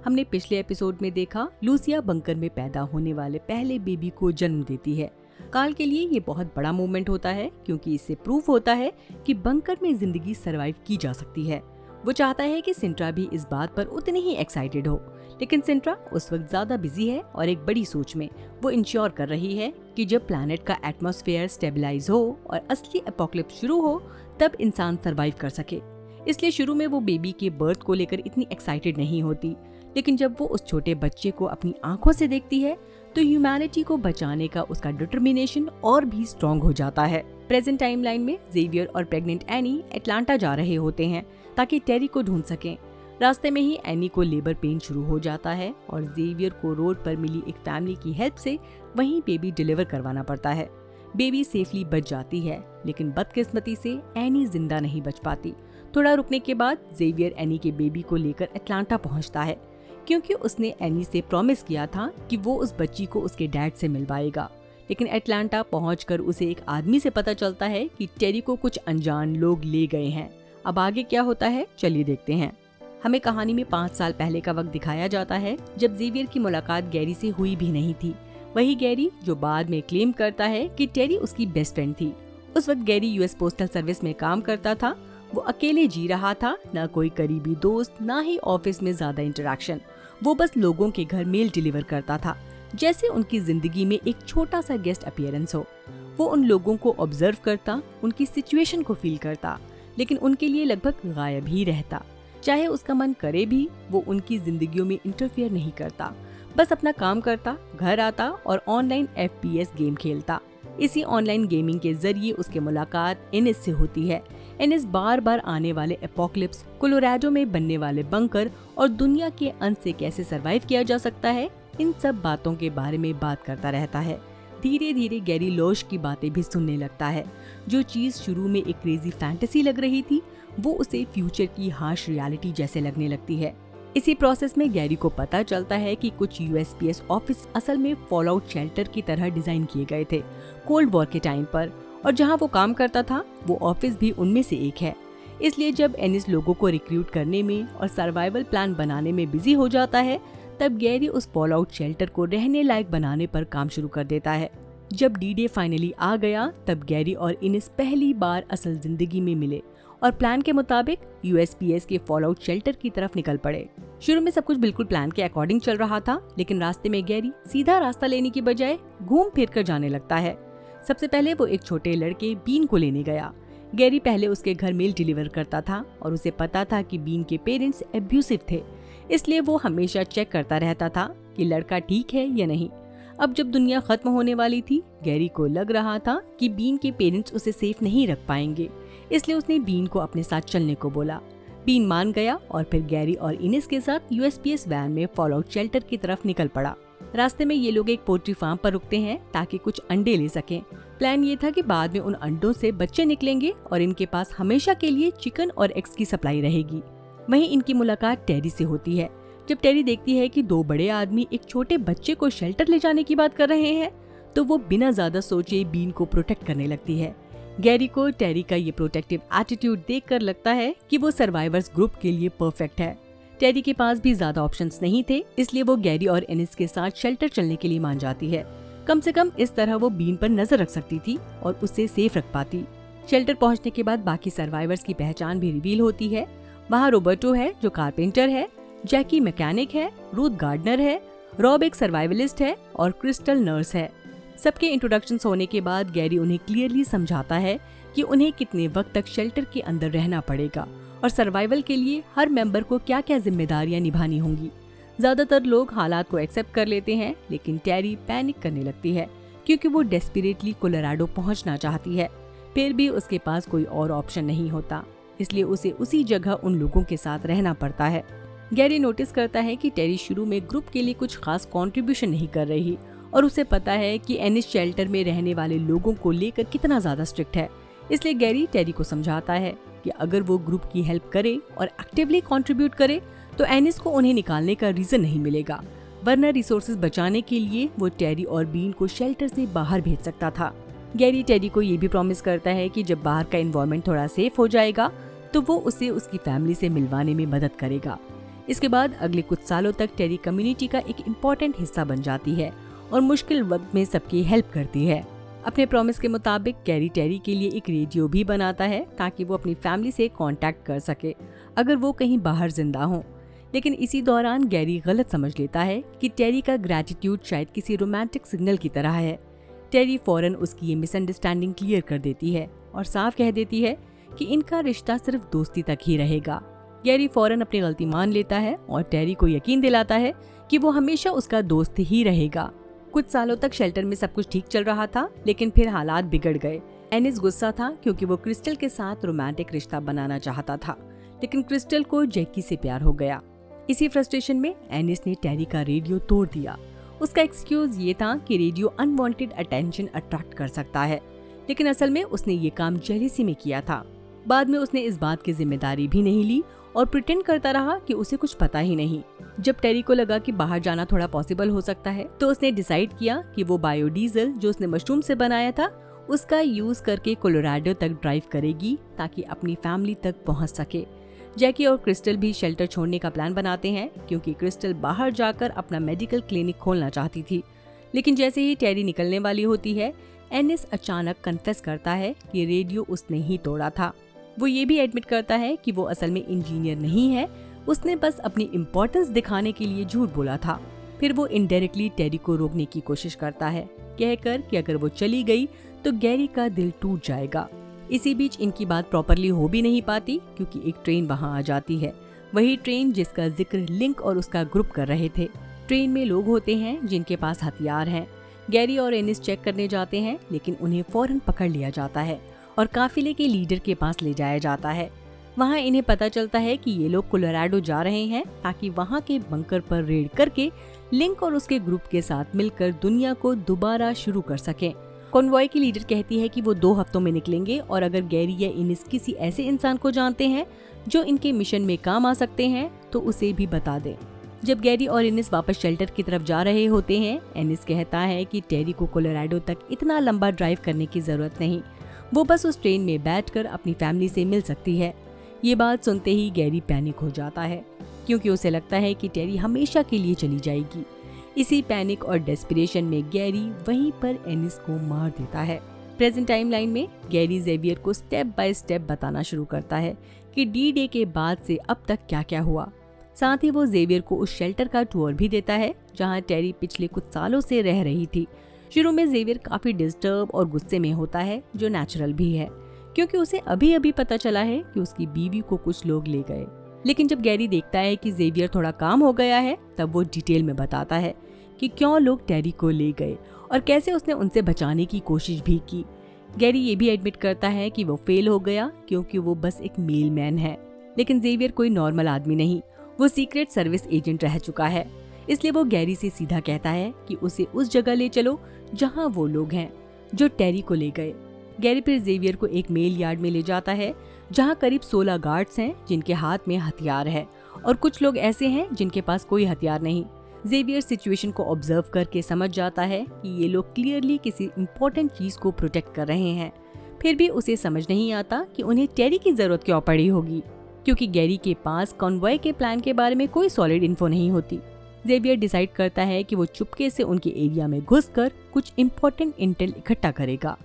हमने पिछले एपिसोड में देखा लूसिया बंकर में पैदा होने वाले पहले बेबी को जन्म देती है। कार्ल के लिए ये बहुत बड़ा मूवमेंट होता है क्योंकि इससे प्रूफ होता है कि बंकर में जिंदगी सरवाइव की जा सकती है। वो चाहता है कि सिंट्रा भी इस बात पर उतनी ही एक्साइटेड हो, लेकिन सिंट्रा उस वक्त ज्यादा बिजी है और एक बड़ी सोच में वो इंश्योर कर रही है कि जब प्लैनेट का एटमॉस्फेयर स्टेबलाइज हो और असली एपोकलिप्स शुरू हो तब इंसान सरवाइव कर सके। इसलिए शुरू में वो बेबी के बर्थ को लेकर इतनी एक्साइटेड नहीं होती, लेकिन जब वो उस छोटे बच्चे को अपनी आंखों से देखती है तो ह्यूमैनिटी को बचाने का उसका डिटर्मिनेशन और भी स्ट्रॉन्ग हो जाता है। प्रेजेंट टाइमलाइन में जेवियर और प्रेग्नेंट एनी एटलांटा जा रहे होते हैं ताकि टेरी को ढूंढ सकें। रास्ते में ही एनी को लेबर पेन शुरू हो जाता है और जेवियर को रोड पर मिली एक फैमिली की हेल्प से वहीं बेबी डिलीवर करवाना पड़ता है। बेबी सेफली बच जाती है, लेकिन बदकिस्मती से एनी जिंदा नहीं बच पाती। थोड़ा रुकने के बाद जेवियर एनी के बेबी को लेकर एटलांटा पहुंचता है, क्योंकि उसने एनी से प्रॉमिस किया था कि वो उस बच्ची को उसके डैड से मिलवाएगा। लेकिन एटलांटा पहुंचकर उसे एक आदमी से पता चलता है कि टेरी को कुछ अनजान लोग ले गए हैं। अब आगे क्या होता है चलिए देखते हैं। हमें कहानी में 5 साल पहले का वक्त दिखाया जाता है जब जेवियर की मुलाकात गैरी से हुई भी नहीं थी। वही गैरी जो बाद में क्लेम करता है कि टेरी उसकी बेस्ट फ्रेंड थी। उस वक्त गैरी यूएस पोस्टल सर्विस में काम करता था। वो अकेले जी रहा था, ना कोई करीबी दोस्त, ना ही ऑफिस में ज्यादा इंटरेक्शन। वो बस लोगों के घर मेल डिलीवर करता था, जैसे उनकी जिंदगी में एक छोटा सा गेस्ट अपीयरेंस हो। वो उन लोगों को ऑब्जर्व करता, उनकी सिचुएशन को फील करता, लेकिन उनके लिए लगभग गायब ही रहता। चाहे उसका मन करे भी वो उनकी जिंदगियों में इंटरफेयर नहीं करता, बस अपना काम करता, घर आता और ऑनलाइन FPS गेम खेलता। इसी ऑनलाइन गेमिंग के जरिए उसकी मुलाकात एनिस से होती है। एनिस बार बार आने वाले एपोकलिप्स, कोलोराडो में बनने वाले बंकर और दुनिया के अंत से कैसे सरवाइव किया जा सकता है, इन सब बातों के बारे में बात करता रहता है। धीरे धीरे गैरी लॉश की बातें भी सुनने लगता है। जो चीज शुरू में एक क्रेजी फैंटेसी लग रही थी वो उसे फ्यूचर की हार्श रियलिटी जैसे लगने लगती है। इसी प्रोसेस में गैरी को पता चलता है कि कुछ USPS ऑफिस असल में फॉलआउट शेल्टर की तरह डिजाइन किए गए थे कोल्ड वॉर के टाइम पर, और जहां वो काम करता था वो ऑफिस भी उनमें से एक है। इसलिए जब एनिस लोगों को रिक्रूट करने में और सर्वाइवल प्लान बनाने में बिजी हो जाता है तब गैरी उस फॉलआउट शेल्टर को रहने लायक बनाने पर काम शुरू कर देता है। जब D-Day फाइनली आ गया तब गैरी और एनिस पहली बार असल जिंदगी में मिले और प्लान के मुताबिक USPS के फॉलआउट शेल्टर की तरफ निकल पड़े। शुरू में सब कुछ बिल्कुल प्लान के अकॉर्डिंग चल रहा था, लेकिन रास्ते में गैरी सीधा रास्ता लेने की बजाय घूम फिर कर जाने लगता है। सबसे पहले वो एक छोटे लड़के बीन को लेने गया। गैरी पहले उसके घर मेल डिलीवर करता था और उसे पता था कि बीन के पेरेंट्स एब्यूसिव थे, इसलिए वो हमेशा चेक करता रहता था कि लड़का ठीक है या नहीं। अब जब दुनिया खत्म होने वाली थी, गैरी को लग रहा था कि बीन के पेरेंट्स उसे सेफ नहीं रख पाएंगे, इसलिए उसने बीन को अपने साथ चलने को बोला। बीन मान गया और फिर गैरी और इनेस के साथ USPS वैन में फॉलआउट शेल्टर की तरफ निकल पड़ा। रास्ते में ये लोग एक पोल्ट्री फार्म पर रुकते हैं ताकि कुछ अंडे ले सकें। प्लान ये था कि बाद में उन अंडों से बच्चे निकलेंगे और इनके पास हमेशा के लिए चिकन और एग्स की सप्लाई रहेगी। वहीं इनकी मुलाकात टेरी से होती है। जब टेरी देखती है कि 2 बड़े आदमी एक छोटे बच्चे को शेल्टर ले जाने की बात कर रहे हैं तो वो बिना ज्यादा सोचे बीन को प्रोटेक्ट करने लगती है। गैरी को टेरी का ये प्रोटेक्टिव एटीट्यूड देखकर लगता है कि वो सर्वाइवर्स ग्रुप के लिए परफेक्ट है। टेरी के पास भी ज्यादा ऑप्शंस नहीं थे, इसलिए वो गैरी और एनिस के साथ शेल्टर चलने के लिए मान जाती है। कम से कम इस तरह वो बीन पर नजर रख सकती थी और उसे सेफ रख पाती। शेल्टर पहुंचने के बाद बाकी सर्वाइवर्स की पहचान भी रिवील होती है। वहाँ रोबर्टो है जो कारपेंटर है, जैकी मैकेनिक है, रूथ गार्डनर है, रॉब एक सर्वाइवलिस्ट है और क्रिस्टल नर्स है। सबके इंट्रोडक्शन होने के बाद गैरी उन्हें क्लियरली समझाता है कि उन्हें कितने वक्त तक शेल्टर के अंदर रहना पड़ेगा और सर्वाइवल के लिए हर मेंबर को क्या क्या जिम्मेदारियां निभानी होंगी। ज्यादातर लोग हालात को एक्सेप्ट कर लेते हैं, लेकिन टेरी पैनिक करने लगती है क्योंकि वो डेस्परेटली कोलोराडो पहुंचना चाहती है। फिर भी उसके पास कोई और ऑप्शन नहीं होता, इसलिए उसे उसी जगह उन लोगों के साथ रहना पड़ता है। गैरी नोटिस करता है कि टेरी शुरू में ग्रुप के लिए कुछ खास कंट्रीब्यूशन नहीं कर रही और उसे पता है कि एनिस शेल्टर में रहने वाले लोगों को लेकर कितना ज्यादा स्ट्रिक्ट है। इसलिए गैरी टेरी को समझाता है कि अगर वो ग्रुप की हेल्प करे और एक्टिवली कंट्रीब्यूट करे तो एनिस को उन्हें निकालने का रीजन नहीं मिलेगा, वरना रिसोर्सेज बचाने के लिए वो टेरी और बीन को शेल्टर से बाहर भेज सकता था। गैरी टेरी को ये भी प्रॉमिस करता है कि जब बाहर का एनवायरनमेंट थोड़ा सेफ हो जाएगा तो वो उसे उसकी फैमिली से मिलवाने में मदद करेगा। इसके बाद अगले कुछ सालों तक टेरी कम्युनिटी का एक इम्पोर्टेंट हिस्सा बन जाती है और मुश्किल वक्त में सबकी हेल्प करती है। अपने प्रॉमिस के मुताबिक गैरी टेरी के लिए एक रेडियो भी बनाता है ताकि वो अपनी फैमिली से कांटेक्ट कर सके अगर वो कहीं बाहर जिंदा हो। लेकिन इसी दौरान गैरी गलत समझ लेता है कि टेरी का ग्रैटिट्यूड शायद किसी रोमांटिक सिग्नल की तरह है। टेरी फौरन उसकी ये मिसअंडरस्टैंडिंग क्लियर कर देती है और साफ कह देती है कि इनका रिश्ता सिर्फ दोस्ती तक ही रहेगा। गैरी फौरन अपनी गलती मान लेता है और टेरी को यकीन दिलाता है कि वो हमेशा उसका दोस्त ही रहेगा। कुछ सालों तक शेल्टर में सब कुछ ठीक चल रहा था, लेकिन फिर हालात बिगड़ गए। एनिस गुस्सा था क्योंकि वो क्रिस्टल के साथ रोमांटिक रिश्ता बनाना चाहता था, लेकिन क्रिस्टल को जैकी से प्यार हो गया। इसी फ्रस्ट्रेशन में एनिस ने टेरी का रेडियो तोड़ दिया। उसका एक्सक्यूज ये था कि रेडियो अनवांटेड अटेंशन अट्रैक्ट कर सकता है, लेकिन असल में उसने ये काम जेलसी में किया था। बाद में उसने इस बात की जिम्मेदारी भी नहीं ली और प्रिटेंड करता रहा कि उसे कुछ पता ही नहीं। जब टेरी को लगा कि बाहर जाना थोड़ा पॉसिबल हो सकता है, तो उसने डिसाइड किया कि वो बायोडीजल जो उसने मशरूम से बनाया था उसका यूज करके कोलोराडो तक ड्राइव करेगी ताकि अपनी फैमिली तक पहुंच सके। जैकी और क्रिस्टल भी शेल्टर छोड़ने का प्लान बनाते हैं क्योंकि क्रिस्टल बाहर जाकर अपना मेडिकल क्लिनिक खोलना चाहती थी। लेकिन जैसे ही टेरी निकलने वाली होती है, एनिस अचानक कन्फेस करता है कि रेडियो उसने ही तोड़ा था। वो ये भी एडमिट करता है कि वो असल में इंजीनियर नहीं है, उसने बस अपनी इम्पोर्टेंस दिखाने के लिए झूठ बोला था। फिर वो इनडायरेक्टली टेरी को रोकने की कोशिश करता है, कहकर कि अगर वो चली गई तो गैरी का दिल टूट जाएगा। इसी बीच इनकी बात प्रॉपरली हो भी नहीं पाती क्योंकि एक ट्रेन वहाँ आ जाती है, वही ट्रेन जिसका जिक्र लिंक और उसका ग्रुप कर रहे थे। ट्रेन में लोग होते हैं जिनके पास हथियार हैं। गैरी और एनिस चेक करने जाते हैं, लेकिन उन्हें फौरन पकड़ लिया जाता है और काफिले के लीडर के पास ले जाया जाता है। वहाँ इन्हें पता चलता है कि ये लोग कोलोराडो जा रहे हैं ताकि वहाँ के बंकर पर रेड करके लिंक और उसके ग्रुप के साथ मिलकर दुनिया को दोबारा शुरू कर सकें। कॉन्वॉय की लीडर कहती है कि वो 2 हफ्तों में निकलेंगे और अगर गैरी या एनिस किसी ऐसे इंसान को जानते हैं जो इनके मिशन में काम आ सकते हैं तो उसे भी बता दें। जब गैरी और एनिस वापस शेल्टर की तरफ जा रहे होते हैं, एनिस कहता है कि टेरी को कोलोराडो तक इतना लंबा ड्राइव करने की जरूरत नहीं, वो बस उस ट्रेन में बैठकर अपनी फैमिली से मिल सकती है। ये बात सुनते ही गैरी पैनिक हो जाता है क्योंकि उसे लगता है कि टेरी हमेशा के लिए चली जाएगी। इसी पैनिक और डेस्परेशन में गैरी वहीं पर एनिस को मार देता है। प्रेजेंट टाइमलाइन में गैरी जेवियर को स्टेप बाय स्टेप बताना शुरू करता है कि डी-डे के बाद से अब तक क्या क्या हुआ। साथ ही वो जेवियर को उस शेल्टर का टूर भी देता है जहाँ टेरी पिछले कुछ सालों से रह रही थी। शुरू में जेवियर काफी डिस्टर्ब और गुस्से में होता है, जो नेचुरल भी है क्योंकि उसे अभी अभी पता चला है कि उसकी बीवी को कुछ लोग ले गए। लेकिन जब गैरी देखता है कि जेवियर थोड़ा काम हो गया है, तब वो डिटेल में बताता है कि क्यों लोग टेरी को ले गए और कैसे उसने उनसे बचाने की कोशिश भी की। गैरी ये भी एडमिट करता है कि वो फेल हो गया क्योंकि वो बस एक मेल मैन है, लेकिन जेवियर कोई नॉर्मल आदमी नहीं, वो सीक्रेट सर्विस एजेंट रह चुका है। इसलिए वो गैरी से सीधा कहता है कि उसे उस जगह ले चलो जहाँ वो लोग हैं जो टेरी को ले गए। गैरी फिर जेवियर को एक मेल यार्ड में ले जाता है जहाँ करीब 16 गार्ड्स हैं जिनके हाथ में हथियार है और कुछ लोग ऐसे हैं जिनके पास कोई हथियार नहीं। जेवियर सिचुएशन को ऑब्जर्व करके समझ जाता है कि ये लोग क्लियरली किसी इम्पोर्टेंट चीज को प्रोटेक्ट कर रहे हैं। फिर भी उसे समझ नहीं आता कि उन्हें टेरी की जरूरत क्यों पड़ी होगी, क्योंकि गैरी के पास कॉन्वॉय के प्लान के बारे में कोई सॉलिड इन्फो नहीं होती। जेवियर डिसाइड करता है कि वो चुपके से उनके एरिया में घुसकर कुछ इम्पोर्टेंट इंटेल इकट्ठा करेगा।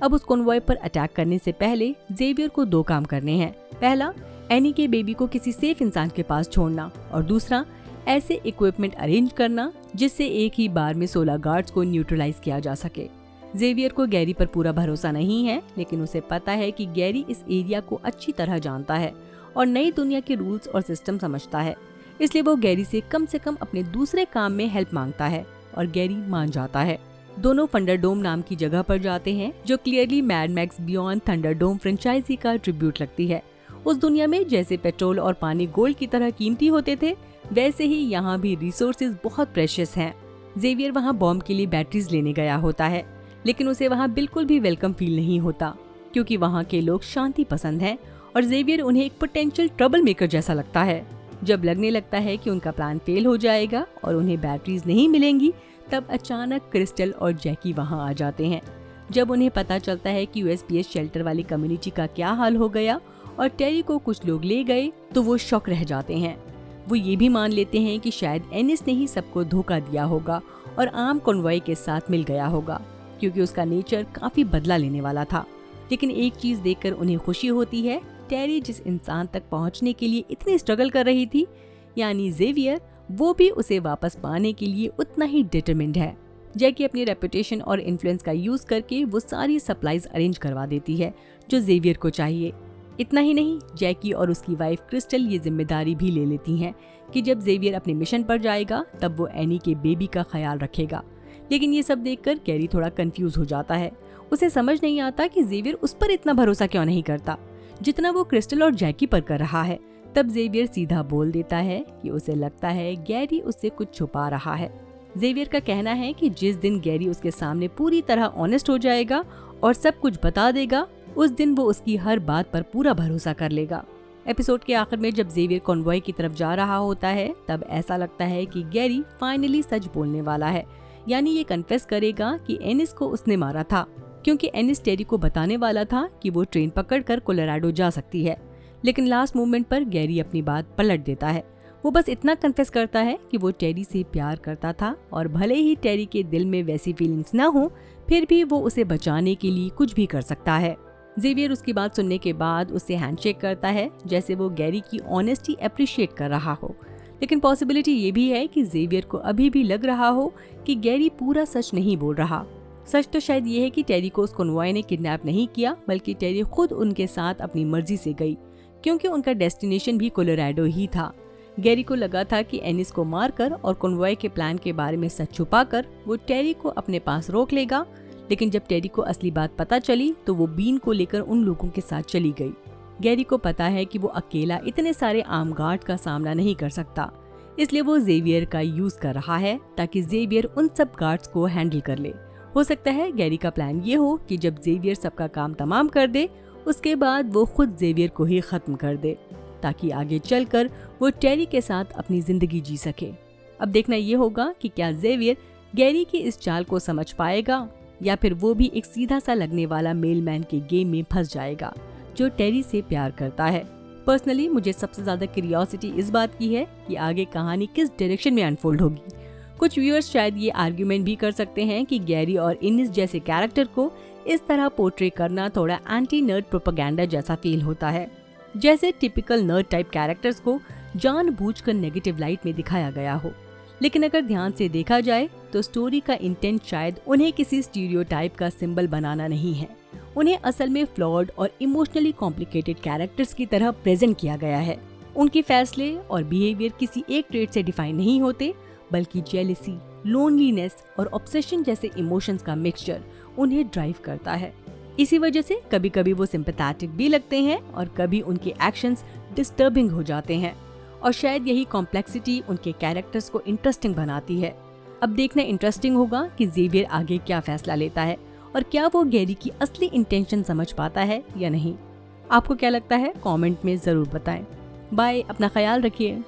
अब उस कॉन्वॉय पर अटैक करने से पहले जेवियर को 2 काम करने हैं। पहला, एनी के बेबी को किसी सेफ इंसान के पास छोड़ना और दूसरा, ऐसे इक्विपमेंट अरेंज करना जिससे एक ही बार में 16 गार्ड्स को न्यूट्रलाइज किया जा सके। जेवियर को गैरी पर पूरा भरोसा नहीं है, लेकिन उसे पता है कि गैरी इस एरिया को अच्छी तरह जानता है और नई दुनिया के रूल्स और सिस्टम समझता है। इसलिए वो गैरी से कम अपने दूसरे काम में हेल्प मांगता है और गैरी मान जाता है। दोनों थंडरडोम नाम की जगह पर जाते हैं जो clearly Mad Max Beyond Thunderdome franchise का ट्रिब्यूट लगती है। उस दुनिया में जैसे पेट्रोल और पानी गोल्ड की तरह कीमती होते थे, वैसे ही यहाँ भी रिसोर्सेज बहुत प्रेशियस हैं। जेवियर वहाँ बॉम्ब के लिए बैटरीज लेने गया होता है, लेकिन उसे वहाँ बिल्कुल भी वेलकम फील नहीं होता क्योंकि वहाँ के लोग शांति पसंद हैं और जेवियर उन्हें एक पोटेंशियल ट्रबल मेकर जैसा लगता है। जब लगने लगता है कि उनका प्लान फेल हो जाएगा और उन्हें बैटरीज नहीं मिलेंगी, तब अचानक क्रिस्टल और जैकी वहाँ आ जाते हैं। जब उन्हें पता चलता है कि यूएसपीएस शेल्टर वाली कम्युनिटी का क्या हाल हो गया और टेरी को कुछ लोग ले गए, तो वो शॉक रह जाते हैं। वो ये भी मान लेते हैं कि शायद एनिस ने ही सबको धोखा दिया होगा और आम कॉन्वॉय के साथ मिल गया होगा, क्योंकि उसका नेचर काफी बदला लेने वाला था। लेकिन एक चीज देखकर उन्हें खुशी होती है, टेरी जिस इंसान तक पहुंचने के लिए इतनी स्ट्रगल कर रही थी, यानी जेवियर, वो भी उसे वापस पाने के लिए उतना ही डिटरमिन्ड है। जैकी अपनी रेपुटेशन और इन्फ्लुएंस का यूज करके वो सारी सप्लाईज अरेंज करवा देती है जो जेवियर को चाहिए। इतना ही नहीं, जैकी और उसकी वाइफ क्रिस्टल ये जिम्मेदारी भी ले लेती हैं कि जब जेवियर अपने मिशन पर जाएगा तब वो एनी के बेबी का ख्याल रखेगा। लेकिन ये सब देखकर कैरी थोड़ा कंफ्यूज हो जाता है। उसे समझ नहीं आता कि जेवियर उस पर इतना भरोसा क्यों नहीं करता जितना वो क्रिस्टल और जैकी पर कर रहा है। तब जेवियर सीधा बोल देता है कि उसे लगता है गैरी उससे कुछ छुपा रहा है। जेवियर का कहना है कि जिस दिन गैरी उसके सामने पूरी तरह ऑनेस्ट हो जाएगा और सब कुछ बता देगा, उस दिन वो उसकी हर बात पर पूरा भरोसा कर लेगा। एपिसोड के आखिर में जब जेवियर कॉन्वॉय की तरफ जा रहा होता है, तब ऐसा लगता है कि गैरी फाइनली सच बोलने वाला है, यानी ये कन्फेस करेगा कि एनिस को उसने मारा था, क्योंकि एनिस टेरी को बताने वाला था कि वो ट्रेन पकड़कर कोलोराडो जा सकती है। लेकिन लास्ट मोमेंट पर गैरी अपनी बात पलट देता है। वो बस इतना कन्फेस करता है कि वो टेरी से प्यार करता था और भले ही टेरी के दिल में वैसी फीलिंग्स ना हो, फिर भी वो उसे बचाने के लिए कुछ भी कर सकता है। जेवियर उसकी बात सुनने के बाद उससे हैंडशेक करता है, जैसे वो गैरी की ऑनेस्टी अप्रिशिएट कर रहा हो। लेकिन पॉसिबिलिटी ये भी है कि जेवियर को अभी भी लग रहा हो कि गैरी पूरा सच नहीं बोल रहा। सच तो शायद ये है कि टेरी को उस कॉन्वॉय ने किडनैप नहीं किया, बल्कि टेरी खुद उनके साथ अपनी मर्जी से गई, क्योंकि उनका डेस्टिनेशन भी कोलोराडो ही था। गैरी को लगा था कि एनिस को मारकर और कॉन्वॉय के प्लान के बारे में सच छुपाकर वो टेरी को अपने पास रोक लेगा। लेकिन जब टेरी को असली बात पता चली तो वो बीन को लेकर उन लोगों के साथ चली गई। गैरी को पता है कि वो अकेला इतने सारे आर्म गार्ड का सामना नहीं कर सकता, इसलिए वो जेवियर का यूज कर रहा है ताकि जेवियर उन सब गार्ड्स को हैंडल कर ले। हो सकता है गैरी का प्लान ये हो कि जब जेवियर सबका काम तमाम कर दे, उसके बाद वो खुद जेवियर को ही खत्म कर दे, ताकि आगे चलकर वो टेरी के साथ अपनी जिंदगी जी सके। अब देखना ये होगा कि क्या जेवियर गैरी की इस चाल को समझ पाएगा, या फिर वो भी एक सीधा सा लगने वाला मेलमैन के गेम में फंस जाएगा जो टेरी से प्यार करता है। पर्सनली मुझे सबसे ज्यादा क्यूरियोसिटी इस बात की है कि आगे कहानी किस डायरेक्शन में अनफोल्ड होगी। कुछ व्यूअर्स शायद ये आर्ग्यूमेंट भी कर सकते हैं कि गैरी और एनिस जैसे कैरेक्टर को इस तरह पोर्ट्रे करना थोड़ा एंटी नर्ड प्रोपेगेंडा जैसा फील होता है, जैसे टिपिकल नर्ड टाइप कैरेक्टर्स को जानबूझकर नेगेटिव लाइट में दिखाया गया हो। लेकिन अगर ध्यान से देखा जाए तो स्टोरी का इंटेंट शायद उन्हें किसी स्टीरियोटाइप का सिंबल बनाना नहीं है। उन्हें असल में फ्लॉड और इमोशनली कॉम्प्लिकेटेड कैरेक्टर्स की तरह प्रेजेंट किया गया है। उनके फैसले और बिहेवियर किसी एक ट्रेट से डिफाइन नहीं होते, बल्कि जेलसी, लोनलीनेस और ऑब्सेशन जैसे इमोशंस का मिक्सचर उन्हें ड्राइव करता है। इसी वजह से कभी कभी वो सिंपैथेटिक भी लगते हैं और कभी उनके एक्शंस डिस्टर्बिंग हो जाते हैं, और शायद यही कॉम्प्लेक्सिटी उनके कैरेक्टर्स को इंटरेस्टिंग बनाती है। अब देखना इंटरेस्टिंग होगा कि जेवियर आगे क्या फैसला लेता है और क्या वो गैरी की असली इंटेंशन समझ पाता है या नहीं। आपको क्या लगता है, कमेंट में जरूर बताएं। बाय, अपना ख्याल रखिए।